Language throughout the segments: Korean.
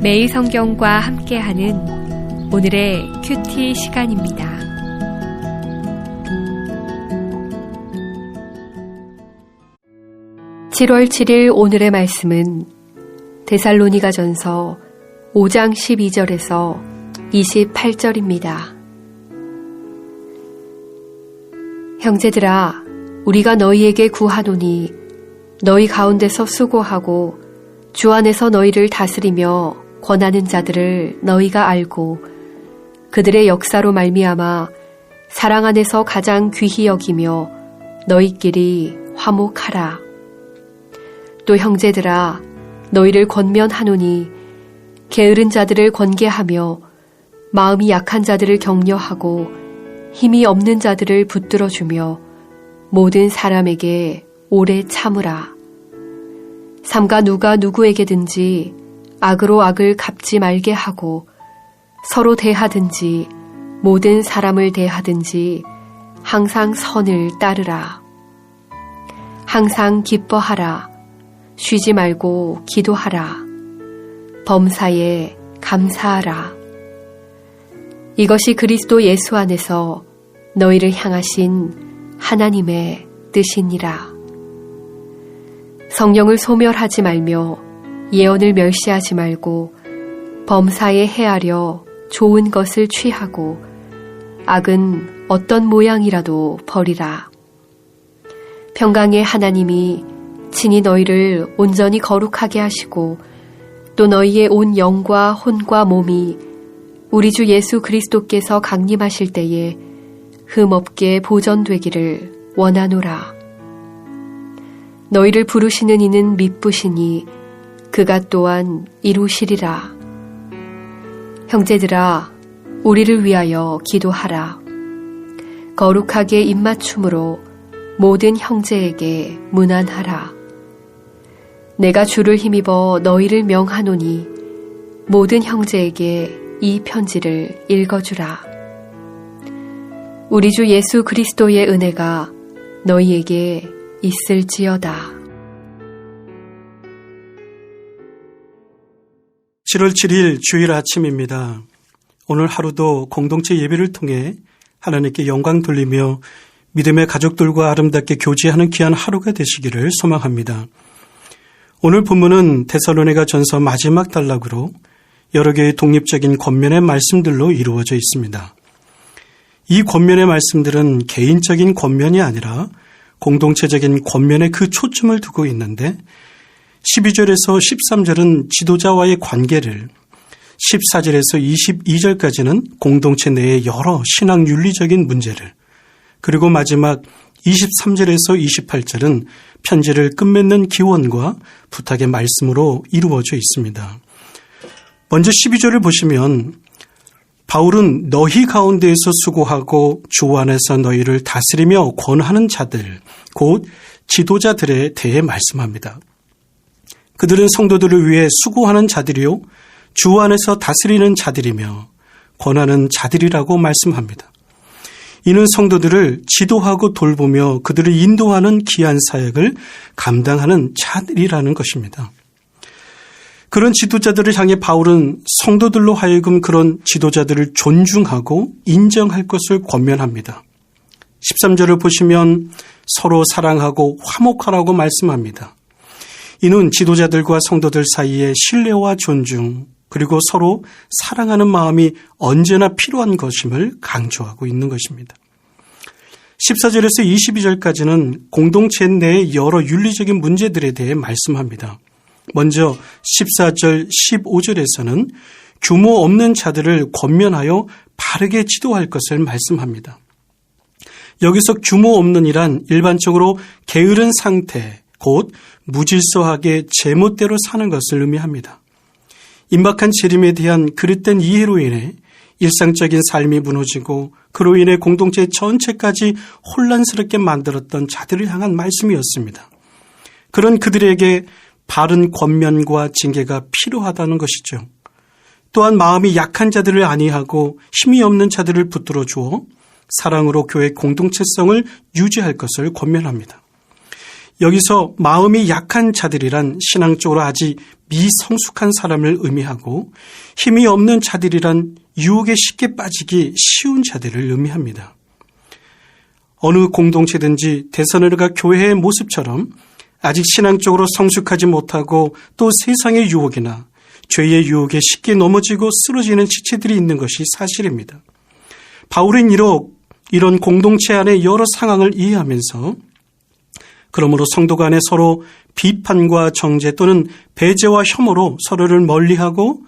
매일 성경과 함께하는 오늘의 큐티 시간입니다. (7월 7일) 오늘의 말씀은 데살로니가전서 5장 12절에서 28절입니다. 형제들아, 우리가 너희에게 구하노니 너희 가운데서 수고하고 주 안에서 너희를 다스리며 권하는 자들을 너희가 알고 그들의 역사로 말미암아 사랑 안에서 가장 귀히 여기며 너희끼리 화목하라. 또 형제들아, 너희를 권면하노니 게으른 자들을 권계하며 마음이 약한 자들을 격려하고 힘이 없는 자들을 붙들어주며 모든 사람에게 오래 참으라. 삼가 누가 누구에게든지 악으로 악을 갚지 말게 하고 서로 대하든지 모든 사람을 대하든지 항상 선을 따르라. 항상 기뻐하라. 쉬지 말고 기도하라. 범사에 감사하라. 이것이 그리스도 예수 안에서 너희를 향하신 하나님의 뜻이니라. 성령을 소멸하지 말며 예언을 멸시하지 말고 범사에 헤아려 좋은 것을 취하고 악은 어떤 모양이라도 버리라. 평강의 하나님이 친히 너희를 온전히 거룩하게 하시고 또 너희의 온 영과 혼과 몸이 우리 주 예수 그리스도께서 강림하실 때에 흠없게 보전되기를 원하노라. 너희를 부르시는 이는 미쁘시니 그가 또한 이루시리라. 형제들아, 우리를 위하여 기도하라. 거룩하게 입맞춤으로 모든 형제에게 문안하라. 내가 주를 힘입어 너희를 명하노니 모든 형제에게 이 편지를 읽어주라. 우리 주 예수 그리스도의 은혜가 너희에게 있을지어다. 7월 7일 주일 아침입니다. 오늘 하루도 공동체 예배를 통해 하나님께 영광 돌리며 믿음의 가족들과 아름답게 교제하는 귀한 하루가 되시기를 소망합니다. 오늘 본문은 데살로니가 전서 마지막 단락으로 여러 개의 독립적인 권면의 말씀들로 이루어져 있습니다. 이 권면의 말씀들은 개인적인 권면이 아니라 공동체적인 권면에 그 초점을 두고 있는데 12절에서 13절은 지도자와의 관계를, 14절에서 22절까지는 공동체 내의 여러 신앙 윤리적인 문제를, 그리고 마지막 23절에서 28절은 편지를 끝맺는 기원과 부탁의 말씀으로 이루어져 있습니다. 먼저 12절을 보시면 바울은 너희 가운데에서 수고하고 주 안에서 너희를 다스리며 권하는 자들, 곧 지도자들에 대해 말씀합니다. 그들은 성도들을 위해 수고하는 자들이요 주 안에서 다스리는 자들이며 권하는 자들이라고 말씀합니다. 이는 성도들을 지도하고 돌보며 그들을 인도하는 귀한 사역을 감당하는 자들이라는 것입니다. 그런 지도자들을 향해 바울은 성도들로 하여금 그런 지도자들을 존중하고 인정할 것을 권면합니다. 13절을 보시면 서로 사랑하고 화목하라고 말씀합니다. 이는 지도자들과 성도들 사이에 신뢰와 존중, 그리고 서로 사랑하는 마음이 언제나 필요한 것임을 강조하고 있는 것입니다. 14절에서 22절까지는 공동체 내의 여러 윤리적인 문제들에 대해 말씀합니다. 먼저 14절, 15절에서는 규모 없는 자들을 권면하여 바르게 지도할 것을 말씀합니다. 여기서 규모 없는 이란 일반적으로 게으른 상태, 곧 무질서하게 제멋대로 사는 것을 의미합니다. 임박한 재림에 대한 그릇된 이해로 인해 일상적인 삶이 무너지고 그로 인해 공동체 전체까지 혼란스럽게 만들었던 자들을 향한 말씀이었습니다. 그런 그들에게 바른 권면과 징계가 필요하다는 것이죠. 또한 마음이 약한 자들을 안위하고 힘이 없는 자들을 붙들어 주어 사랑으로 교회 공동체성을 유지할 것을 권면합니다. 여기서 마음이 약한 자들이란 신앙적으로 아직 미성숙한 사람을 의미하고 힘이 없는 자들이란 유혹에 쉽게 빠지기 쉬운 자들을 의미합니다. 어느 공동체든지 데살로니가 교회의 모습처럼 아직 신앙적으로 성숙하지 못하고 또 세상의 유혹이나 죄의 유혹에 쉽게 넘어지고 쓰러지는 지체들이 있는 것이 사실입니다. 바울은 이런 공동체 안의 여러 상황을 이해하면서 그러므로 성도 간에 서로 비판과 정죄 또는 배제와 혐오로 서로를 멀리하고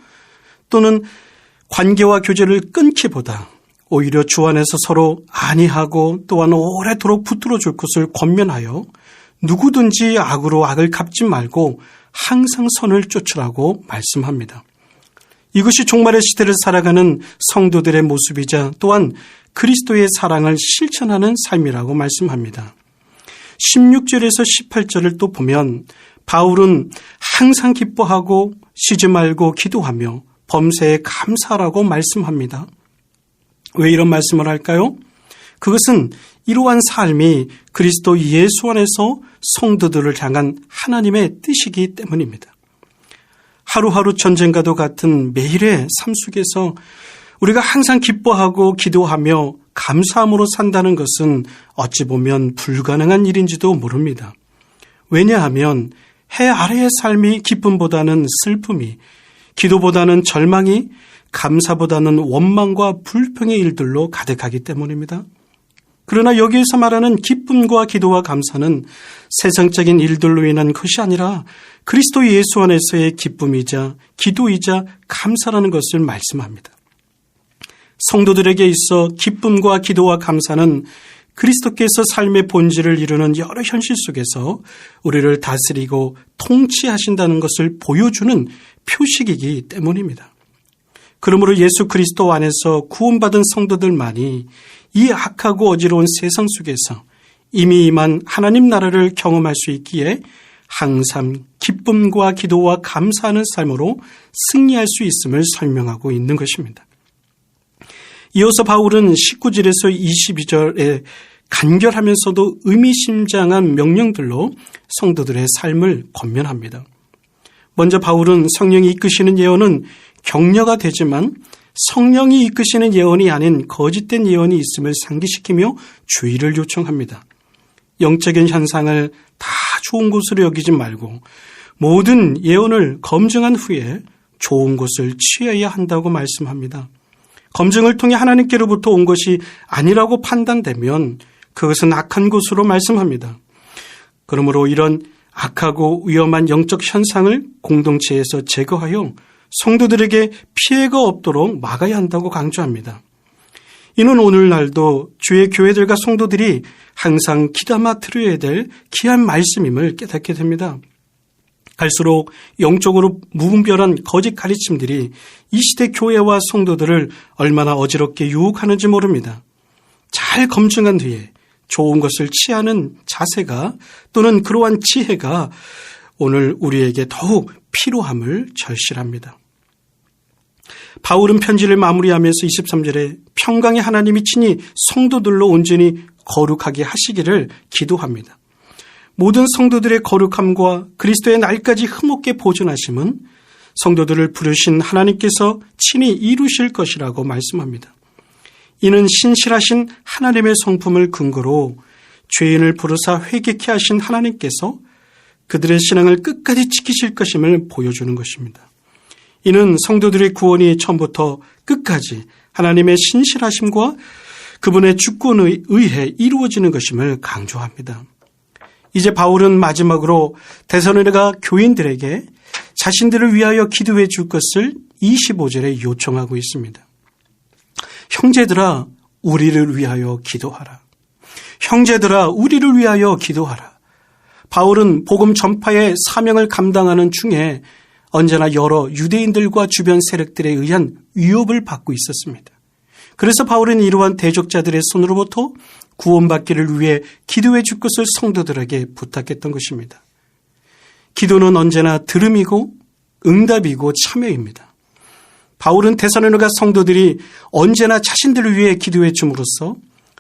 또는 관계와 교제를 끊기보다 오히려 주 안에서 서로 안위하고 또한 오래도록 붙들어 줄 것을 권면하여 누구든지 악으로 악을 갚지 말고 항상 선을 쫓으라고 말씀합니다. 이것이 종말의 시대를 살아가는 성도들의 모습이자 또한 그리스도의 사랑을 실천하는 삶이라고 말씀합니다. 16절에서 18절을 또 보면 바울은 항상 기뻐하고 쉬지 말고 기도하며 범사에 감사하라고 말씀합니다. 왜 이런 말씀을 할까요? 그것은 이러한 삶이 그리스도 예수 안에서 성도들을 향한 하나님의 뜻이기 때문입니다. 하루하루 전쟁과도 같은 매일의 삶 속에서 우리가 항상 기뻐하고 기도하며 감사함으로 산다는 것은 어찌 보면 불가능한 일인지도 모릅니다. 왜냐하면 해 아래의 삶이 기쁨보다는 슬픔이, 기도보다는 절망이, 감사보다는 원망과 불평의 일들로 가득하기 때문입니다. 그러나 여기에서 말하는 기쁨과 기도와 감사는 세상적인 일들로 인한 것이 아니라 그리스도 예수 안에서의 기쁨이자 기도이자 감사라는 것을 말씀합니다. 성도들에게 있어 기쁨과 기도와 감사는 그리스도께서 삶의 본질을 이루는 여러 현실 속에서 우리를 다스리고 통치하신다는 것을 보여주는 표식이기 때문입니다. 그러므로 예수 그리스도 안에서 구원받은 성도들만이 이 악하고 어지러운 세상 속에서 이미 임한 하나님 나라를 경험할 수 있기에 항상 기쁨과 기도와 감사하는 삶으로 승리할 수 있음을 설명하고 있는 것입니다. 이어서 바울은 19절에서 22절에 간결하면서도 의미심장한 명령들로 성도들의 삶을 권면합니다. 먼저 바울은 성령이 이끄시는 예언은 격려가 되지만 성령이 이끄시는 예언이 아닌 거짓된 예언이 있음을 상기시키며 주의를 요청합니다. 영적인 현상을 다 좋은 것으로 여기지 말고 모든 예언을 검증한 후에 좋은 것을 취해야 한다고 말씀합니다. 검증을 통해 하나님께로부터 온 것이 아니라고 판단되면 그것은 악한 것으로 말씀합니다. 그러므로 이런 악하고 위험한 영적 현상을 공동체에서 제거하여 성도들에게 피해가 없도록 막아야 한다고 강조합니다. 이는 오늘날도 주의 교회들과 성도들이 항상 귀담아 들어야 될 귀한 말씀임을 깨닫게 됩니다. 갈수록 영적으로 무분별한 거짓 가르침들이 이 시대 교회와 성도들을 얼마나 어지럽게 유혹하는지 모릅니다. 잘 검증한 뒤에 좋은 것을 취하는 자세가 또는 그러한 지혜가 오늘 우리에게 더욱 필요함을 절실합니다. 바울은 편지를 마무리하면서 23절에 평강의 하나님이 친히 성도들로 온전히 거룩하게 하시기를 기도합니다. 모든 성도들의 거룩함과 그리스도의 날까지 흠없게 보존하심은 성도들을 부르신 하나님께서 친히 이루실 것이라고 말씀합니다. 이는 신실하신 하나님의 성품을 근거로 죄인을 부르사 회개케 하신 하나님께서 그들의 신앙을 끝까지 지키실 것임을 보여주는 것입니다. 이는 성도들의 구원이 처음부터 끝까지 하나님의 신실하심과 그분의 주권에 의해 이루어지는 것임을 강조합니다. 이제 바울은 마지막으로 데살로니가 교인들에게 자신들을 위하여 기도해 줄 것을 25절에 요청하고 있습니다. 형제들아, 우리를 위하여 기도하라. 형제들아, 우리를 위하여 기도하라. 바울은 복음 전파의 사명을 감당하는 중에 언제나 여러 유대인들과 주변 세력들에 의한 위협을 받고 있었습니다. 그래서 바울은 이러한 대적자들의 손으로부터 구원받기를 위해 기도해 줄 것을 성도들에게 부탁했던 것입니다. 기도는 언제나 들음이고 응답이고 참여입니다. 바울은 데살로니가 성도들이 언제나 자신들을 위해 기도해 줌으로써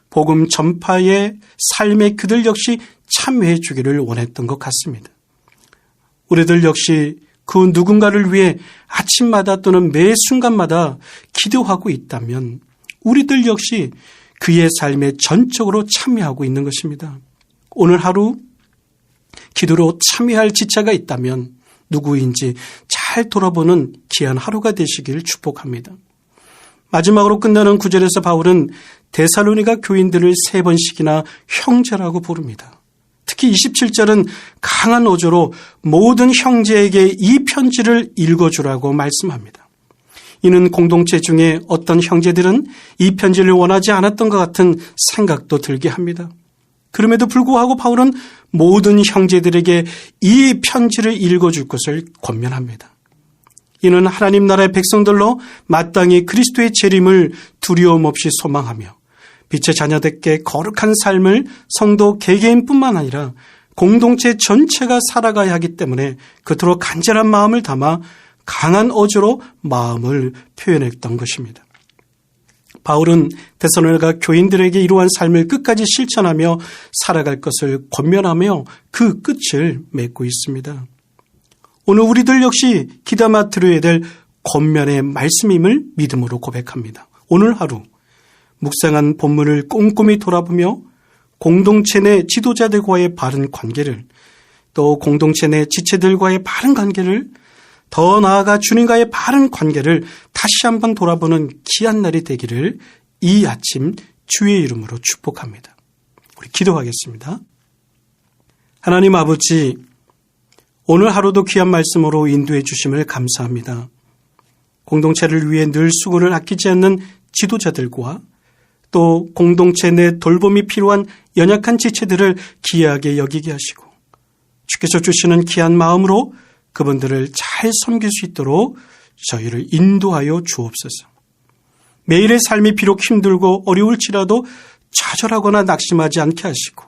복음 전파의 삶에 그들 역시 참여해 주기를 원했던 것 같습니다. 우리들 역시 그 누군가를 위해 아침마다 또는 매 순간마다 기도하고 있다면 우리들 역시 그의 삶에 전적으로 참여하고 있는 것입니다. 오늘 하루 기도로 참여할 지체가 있다면 누구인지 잘 돌아보는 귀한 하루가 되시길 축복합니다. 마지막으로 끝나는 9절에서 바울은 데살로니가 교인들을 3번씩이나 형제라고 부릅니다. 특히 27절은 강한 어조로 모든 형제에게 이 편지를 읽어주라고 말씀합니다. 이는 공동체 중에 어떤 형제들은 이 편지를 원하지 않았던 것 같은 생각도 들게 합니다. 그럼에도 불구하고 바울은 모든 형제들에게 이 편지를 읽어줄 것을 권면합니다. 이는 하나님 나라의 백성들로 마땅히 그리스도의 재림을 두려움 없이 소망하며 빛의 자녀들께 거룩한 삶을 성도 개개인뿐만 아니라 공동체 전체가 살아가야 하기 때문에 그토록 간절한 마음을 담아 강한 어조로 마음을 표현했던 것입니다. 바울은 데살로니가 교인들에게 이러한 삶을 끝까지 실천하며 살아갈 것을 권면하며 그 끝을 맺고 있습니다. 오늘 우리들 역시 귀담아 들어야 될 권면의 말씀임을 믿음으로 고백합니다. 오늘 하루 묵상한 본문을 꼼꼼히 돌아보며 공동체 내 지도자들과의 바른 관계를, 또 공동체 내 지체들과의 바른 관계를, 더 나아가 주님과의 바른 관계를 다시 한번 돌아보는 귀한 날이 되기를 이 아침 주의 이름으로 축복합니다. 우리 기도하겠습니다. 하나님 아버지, 오늘 하루도 귀한 말씀으로 인도해 주심을 감사합니다. 공동체를 위해 늘 수고를 아끼지 않는 지도자들과 또 공동체 내 돌봄이 필요한 연약한 지체들을 귀하게 여기게 하시고 주께서 주시는 귀한 마음으로 그분들을 잘 섬길 수 있도록 저희를 인도하여 주옵소서. 매일의 삶이 비록 힘들고 어려울지라도 좌절하거나 낙심하지 않게 하시고